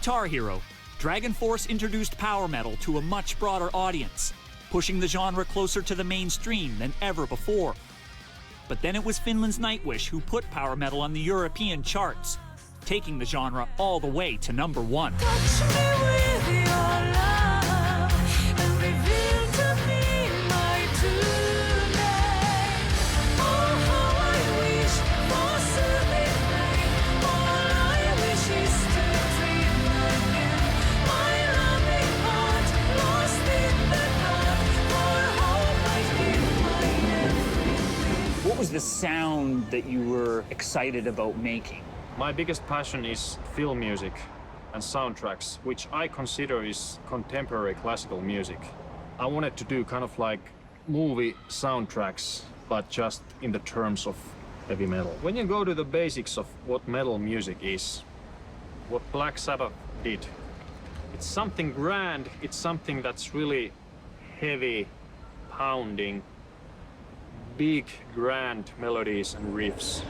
Guitar Hero, Dragon Force introduced power metal to a much broader audience, pushing the genre closer to the mainstream than ever before. But then it was Finland's Nightwish who put power metal on the European charts, taking the genre all the way to #1. What was the sound that you were excited about making? My biggest passion is film music and soundtracks, which I consider is contemporary classical music. I wanted to do kind of like movie soundtracks, but just in the terms of heavy metal. When you go to the basics of what metal music is, what Black Sabbath did, it's something grand, it's something that's really heavy, pounding, big, grand melodies and riffs.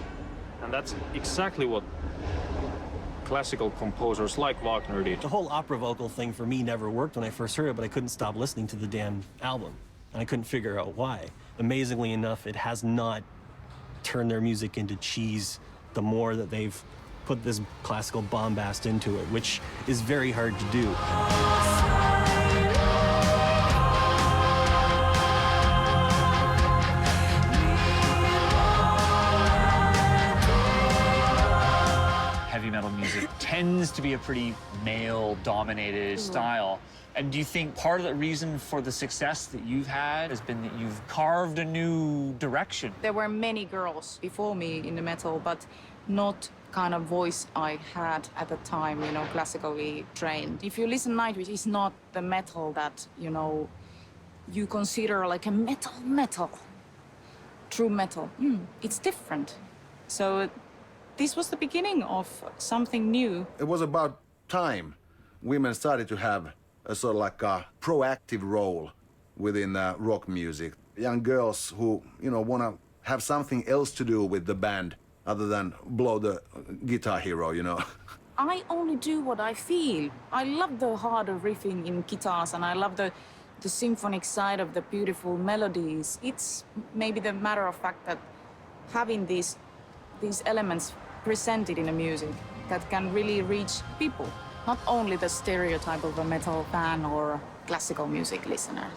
And that's exactly what classical composers like Wagner did. The whole opera vocal thing for me never worked when I first heard it, but I couldn't stop listening to the damn album. And I couldn't figure out why. Amazingly enough, it has not turned their music into cheese the more that they've put this classical bombast into it, which is very hard to do. Heavy metal music tends to be a pretty male-dominated style. And do you think part of the reason for the success that you've had has been that you've carved a new direction? There were many girls before me in the metal, but not kind of voice I had at the time, you know, classically trained. If you listen Nightwish, it's not the metal that, you know, you consider like a metal. True metal. It's different. So this was the beginning of something new. It was about time women started to have a sort of like a proactive role within rock music. Young girls who, you know, want to have something else to do with the band other than blow the Guitar Hero, you know. I only do what I feel. I love the harder riffing in guitars, and I love the symphonic side of the beautiful melodies. It's maybe the matter of fact that having these elements presented in a music that can really reach people, not only the stereotype of a metal fan or classical music listener.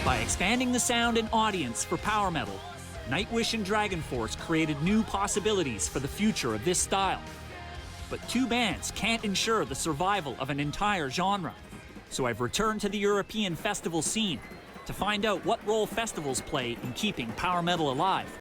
By expanding the sound and audience for power metal, Nightwish and Dragon Force created new possibilities for the future of this style. But two bands can't ensure the survival of an entire genre. So I've returned to the European festival scene to find out what role festivals play in keeping power metal alive.